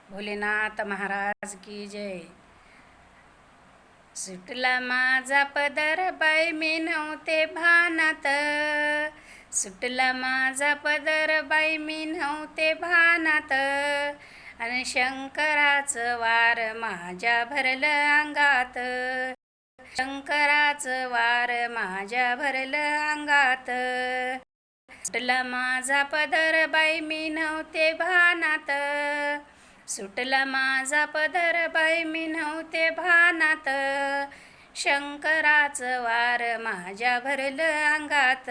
भोलेनाथ महाराज की जय. सुटला माझा पदर बाई मी नव्हते भानात. सुटला माझा पदर बाई मी नव्हते भानात. आणि शंकराचं वार माझ्या भरलं अंगात. शंकराचं वार माझ्या भरलं अंगात. सुटला माझा पदर बाई मी नव्हते भानात. सुटला माझा पदर बाई मी नव्हते भानात. शंकराचं वार माझ्या भरलं अंगात.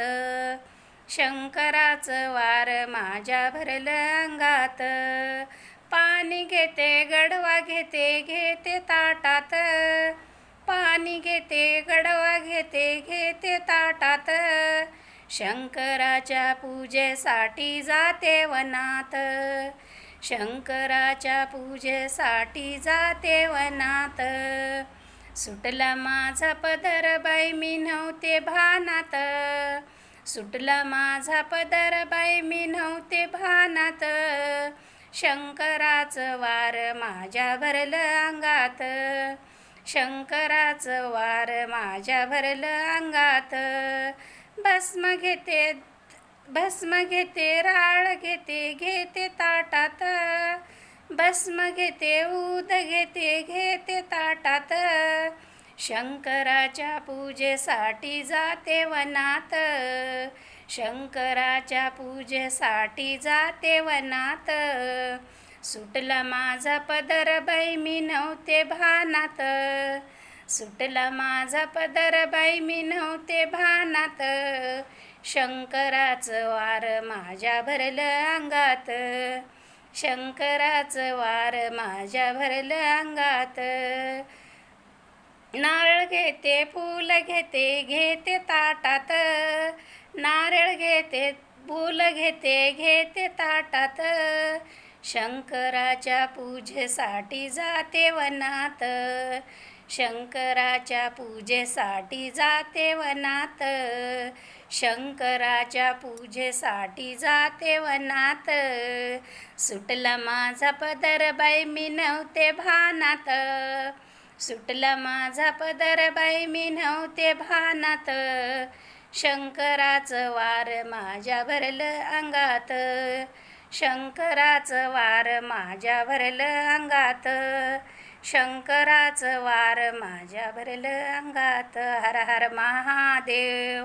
शंकराचं वार माझ्या भरलं अंगात. पाणी घेते गडवा घेते ताटात. पाणी घेते गडवा घेते ताटात. शंकराच्या पूजेसाठी जाते वनात. शंकराच्या पूजेसाठी जाते वनात. सुटला माझा पदर बाई मी नव्हते भानात. सुटला माझा पदर बाई मी नव्हते भानात. शंकराचं वार माझ्या भरलं अंगात. शंकराचं वार माझ्या भरलं अंगात. भस्म घेते राळ घेते ताटात. भस्म घेते ऊद घेते ताटात. शंकराच्या पूजेसाठी जाते वनात. शंकराच्या पूजेसाठी जाते वनात. सुटला माझा पदर बाई मी नव्हते भानात. सुटला माझा पदर बाई मी नव्हते भानात. शंकराचं वार माझ्या भरलं अंगात. शंकराचं वार माझ्या भरलं अंगात. नारळ घेते फूल घेते ताटात. नारळ घेते फूल घेते ताटात. शंकराच्या पूजेसाठी जाते वनात. शंकराच्या पूजेसाठी जाते वनात. शंकराच्या पूजेसाठी जाते वनात. सुटला माझा पदर बाई मी नव्हते भानात. सुटला माझा पदर बाई मी नव्हते भानात. शंकराचं वार माझ्या भरलं अंगात. शंकराचं वार माझ्या भरलं अंगात. शंकराचं वार माझ्या भरलं अंगात. हर हर महादेव.